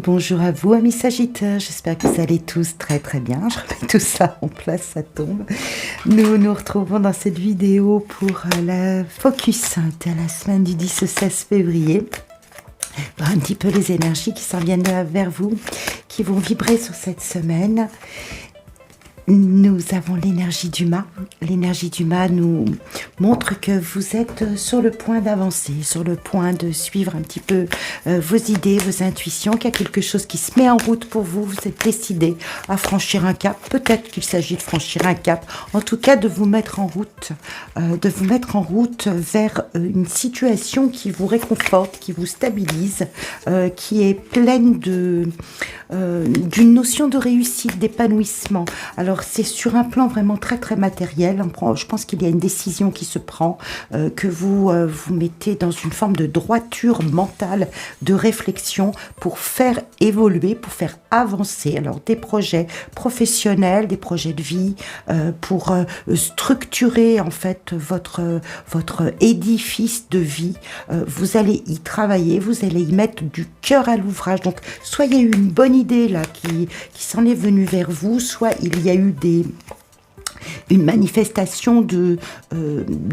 Bonjour à vous, amis Sagittaires, j'espère que vous allez tous très très bien. Je remets tout ça en place, ça tombe. Nous nous retrouvons dans cette vidéo pour la focus de la semaine du 10 au 16 février. Voir un petit peu les énergies qui s'en viennent vers vous, qui vont vibrer sur cette semaine. Nous avons l'énergie du mât. L'énergie du mât nous montre que vous êtes sur le point d'avancer, sur le point de suivre un petit peu vos idées, vos intuitions, qu'il y a quelque chose qui se met en route pour vous. Vous êtes décidé à franchir un cap. Peut-être qu'il s'agit de franchir un cap. En tout cas, de vous mettre en route, vers une situation qui vous réconforte, qui vous stabilise, qui est pleine d'une notion de réussite, d'épanouissement. Alors, c'est sur un plan vraiment très très matériel. Je pense qu'il y a une décision qui se prend, que vous vous mettez dans une forme de droiture mentale, de réflexion pour faire évoluer, pour faire avancer. Alors des projets professionnels, des projets de vie, pour structurer en fait votre édifice de vie. Vous allez y travailler, vous allez y mettre du cœur à l'ouvrage. Donc soit il y a eu une bonne idée là qui s'en est venue vers vous, soit il y a eu une manifestation de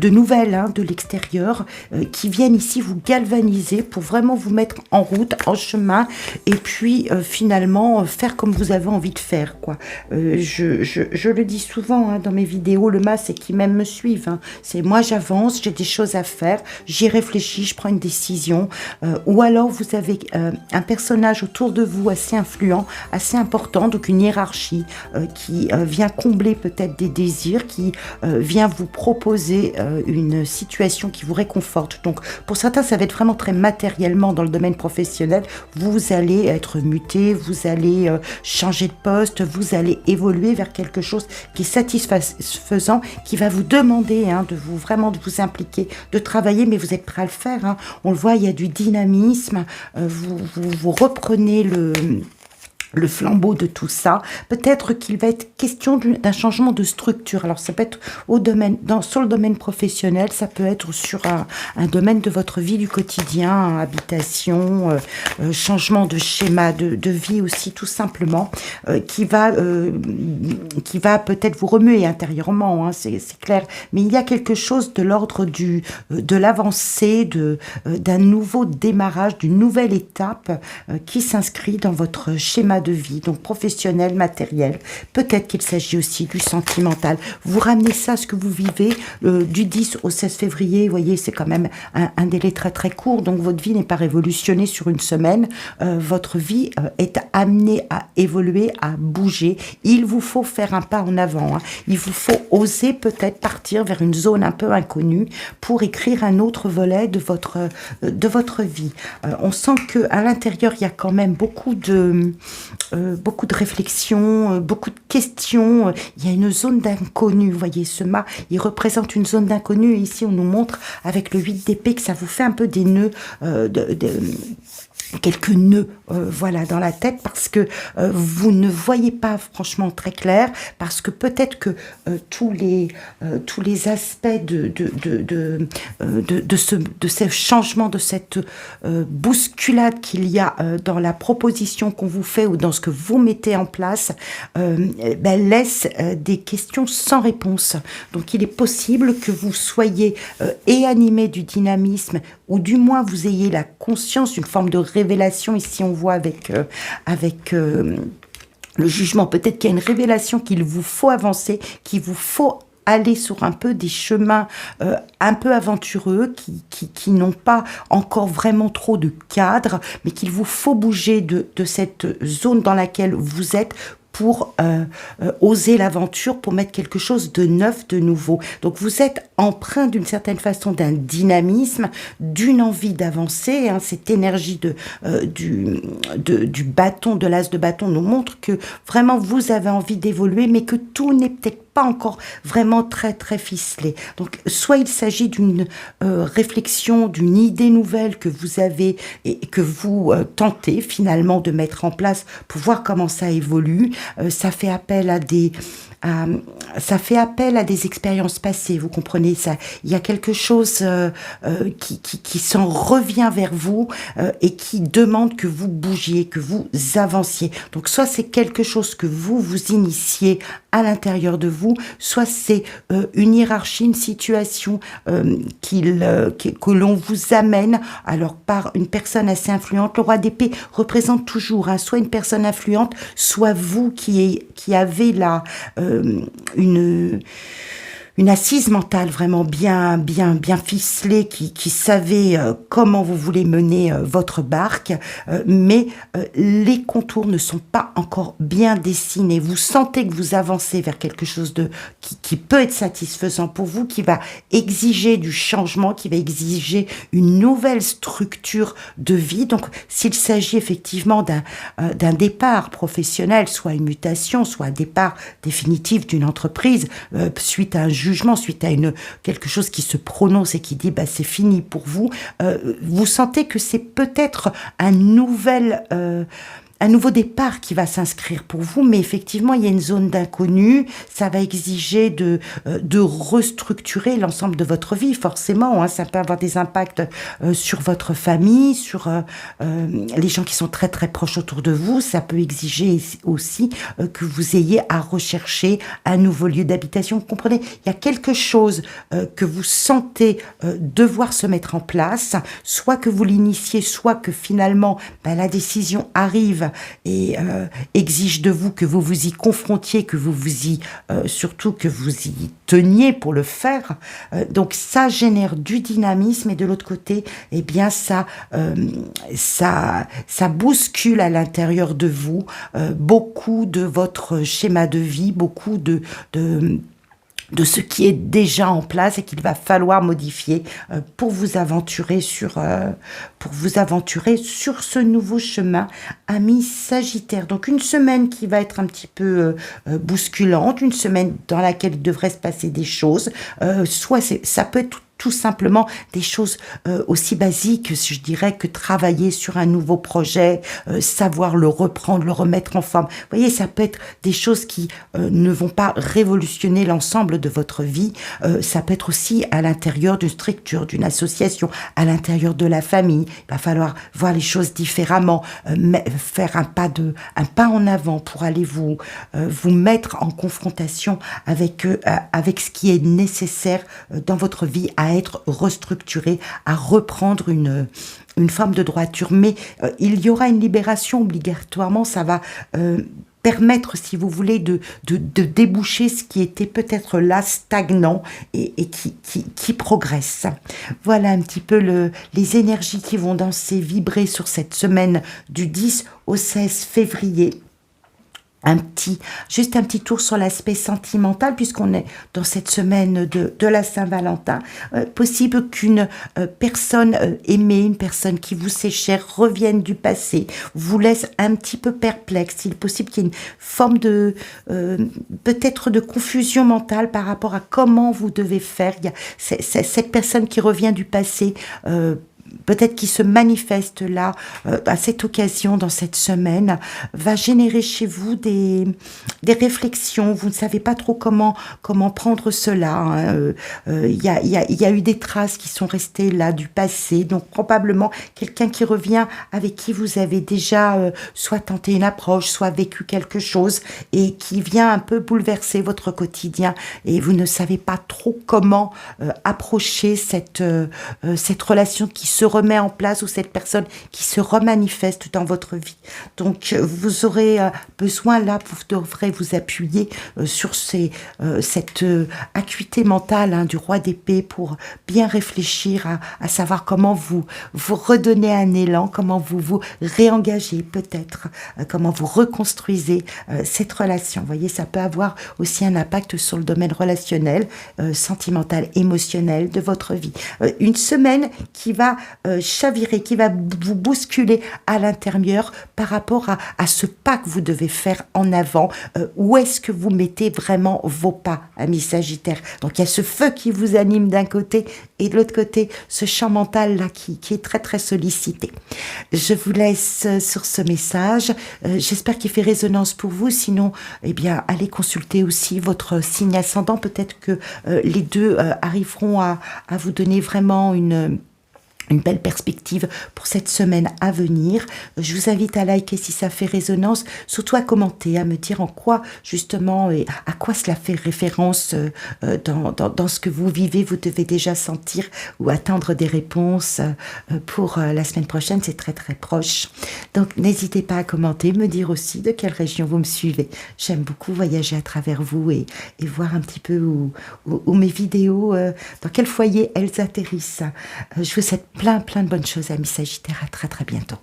nouvelles de l'extérieur qui viennent ici vous galvaniser pour vraiment vous mettre en route, en chemin, et puis finalement faire comme vous avez envie de faire, quoi. Je le dis souvent dans mes vidéos, le mât c'est qui même me suivent. C'est moi j'avance, j'ai des choses à faire, j'y réfléchis, je prends une décision. Ou alors vous avez un personnage autour de vous assez influent, assez important, donc une hiérarchie qui vient combler peut-être des désirs, qui vient vous proposer une situation qui vous réconforte. Donc pour certains ça va être vraiment très matériellement dans le domaine professionnel. Vous allez être muté, vous allez changer de poste, vous allez évoluer vers quelque chose qui est satisfaisant, qui va vous demander de vous impliquer, de travailler, mais vous êtes prêt à le faire. On le voit, il y a du dynamisme, vous reprenez le flambeau de tout ça. Peut-être qu'il va être question d'un changement de structure. Alors ça peut être sur le domaine professionnel, ça peut être sur un domaine de votre vie du quotidien, habitation, changement de schéma de vie aussi tout simplement, qui va peut-être vous remuer intérieurement, c'est clair. Mais il y a quelque chose de l'ordre de l'avancée, d'un nouveau démarrage, d'une nouvelle étape qui s'inscrit dans votre schéma de vie, donc professionnel, matériel. Peut-être qu'il s'agit aussi du sentimental. Vous ramenez ça, ce que vous vivez, du 10 au 16 février, vous voyez, c'est quand même un délai très très court, donc votre vie n'est pas révolutionnée sur une semaine. Votre vie est amenée à évoluer, à bouger. Il vous faut faire un pas en avant. Il vous faut oser peut-être partir vers une zone un peu inconnue pour écrire un autre volet de votre vie. On sent qu'à l'intérieur, il y a quand même beaucoup de réflexions, beaucoup de questions. Il y a une zone d'inconnu. Vous voyez, ce mât, il représente une zone d'inconnu. Et ici, on nous montre avec le 8 d'épée que ça vous fait un peu des nœuds, quelques nœuds dans la tête, parce que vous ne voyez pas franchement très clair, parce que peut-être que tous les aspects de ce changement, de cette bousculade qu'il y a dans la proposition qu'on vous fait ou dans ce que vous mettez en place, laisse des questions sans réponse. Donc il est possible que vous soyez animé du dynamisme, ou du moins vous ayez la conscience d'une forme de révélation. Ici on voit avec le jugement, peut-être qu'il y a une révélation qu'il vous faut avancer, qu'il vous faut aller sur un peu des chemins un peu aventureux qui n'ont pas encore vraiment trop de cadre, mais qu'il vous faut bouger de cette zone dans laquelle vous êtes pour oser l'aventure, pour mettre quelque chose de neuf, de nouveau. Donc vous êtes empreint d'une certaine façon d'un dynamisme, d'une envie d'avancer. Cette énergie du bâton, de l'as de bâton nous montre que vraiment vous avez envie d'évoluer, mais que tout n'est peut-être pas encore vraiment très très ficelé. Donc soit il s'agit d'une réflexion, d'une idée nouvelle que vous avez et que vous tentez finalement de mettre en place pour voir comment ça évolue. Ça fait appel à des expériences passées, vous comprenez ça. Il y a quelque chose qui s'en revient vers vous et qui demande que vous bougiez, que vous avanciez. Donc soit c'est quelque chose que vous initiez à l'intérieur de vous, soit c'est une hiérarchie, une situation que l'on vous amène alors par une personne assez influente. Le roi d'épée représente toujours soit une personne influente, soit vous qui avez une assise mentale vraiment bien ficelée, qui savait comment vous voulez mener votre barque, mais les contours ne sont pas encore bien dessinés. Vous sentez que vous avancez vers quelque chose qui peut être satisfaisant pour vous, qui va exiger du changement, qui va exiger une nouvelle structure de vie. Donc, s'il s'agit effectivement d'un départ professionnel, soit une mutation, soit un départ définitif d'une entreprise, suite à un jugement, suite à quelque chose qui se prononce et qui dit c'est fini pour vous, vous sentez que c'est peut-être un nouveau départ qui va s'inscrire pour vous, mais effectivement, il y a une zone d'inconnu. Ça va exiger de restructurer l'ensemble de votre vie, forcément. Ça peut avoir des impacts sur votre famille, sur les gens qui sont très très proches autour de vous. Ça peut exiger aussi que vous ayez à rechercher un nouveau lieu d'habitation. Vous comprenez ? Il y a quelque chose que vous sentez devoir se mettre en place, soit que vous l'initiez, soit que finalement la décision arrive et exige de vous que vous vous y confrontiez, que vous vous y surtout que vous y teniez pour le faire. Donc ça génère du dynamisme, et de l'autre côté, eh bien ça bouscule à l'intérieur de vous beaucoup de votre schéma de vie, beaucoup de ce qui est déjà en place et qu'il va falloir modifier pour vous aventurer sur ce nouveau chemin, amis Sagittaire. Donc une semaine qui va être un petit peu bousculante, une semaine dans laquelle il devrait se passer des choses, ça peut être tout simplement des choses aussi basiques, je dirais, que travailler sur un nouveau projet, savoir le reprendre, le remettre en forme. Vous voyez, ça peut être des choses qui ne vont pas révolutionner l'ensemble de votre vie. Ça peut être aussi à l'intérieur d'une structure, d'une association, à l'intérieur de la famille. Il va falloir voir les choses différemment, faire un pas en avant pour aller vous mettre en confrontation avec ce qui est nécessaire dans votre vie, à être restructuré, à reprendre une forme de droiture. Mais il y aura une libération obligatoirement, ça va permettre, si vous voulez, de déboucher ce qui était peut-être là stagnant et qui progresse. Voilà un petit peu les énergies qui vont danser, vibrer sur cette semaine du 10 au 16 février. Juste un petit tour sur l'aspect sentimental, puisqu'on est dans cette semaine de la Saint-Valentin. Possible qu'une personne aimée, une personne qui vous est chère, revienne du passé, vous laisse un petit peu perplexe. Il est possible qu'il y ait une forme de peut-être de confusion mentale par rapport à comment vous devez faire. Il y a cette personne qui revient du passé, peut-être qui se manifeste là, à cette occasion, dans cette semaine, va générer chez vous des réflexions. Vous ne savez pas trop comment prendre cela. Il y a eu des traces qui sont restées là du passé. Donc probablement quelqu'un qui revient avec qui vous avez déjà soit tenté une approche, soit vécu quelque chose, et qui vient un peu bouleverser votre quotidien. Et vous ne savez pas trop comment approcher cette relation qui se remet en place, ou cette personne qui se remanifeste dans votre vie. Donc vous aurez besoin là, vous devrez vous appuyer sur cette acuité mentale du roi d'épée pour bien réfléchir à savoir comment vous redonnez un élan, comment vous réengagez peut-être, comment vous reconstruisez cette relation. Vous voyez, ça peut avoir aussi un impact sur le domaine relationnel, sentimental, émotionnel de votre vie. Une semaine qui va chavirer, qui va vous bousculer à l'intérieur par rapport à ce pas que vous devez faire en avant. Où est-ce que vous mettez vraiment vos pas, amis Sagittaires? Donc il y a ce feu qui vous anime d'un côté et de l'autre côté, ce champ mental là qui est très très sollicité. Je vous laisse sur ce message. J'espère qu'il fait résonance pour vous. Sinon, eh bien, allez consulter aussi votre signe ascendant. Peut-être que les deux arriveront à vous donner vraiment une belle perspective pour cette semaine à venir. Je vous invite à liker si ça fait résonance, surtout à commenter, à me dire en quoi justement et à quoi cela fait référence dans ce que vous vivez. Vous devez déjà sentir ou attendre des réponses pour la semaine prochaine, c'est très très proche. Donc n'hésitez pas à commenter, me dire aussi de quelle région vous me suivez. J'aime beaucoup voyager à travers vous et voir un petit peu où mes vidéos, dans quel foyer elles atterrissent. Je vous souhaite plein de bonnes choses, amis Sagittaires. À très très bientôt.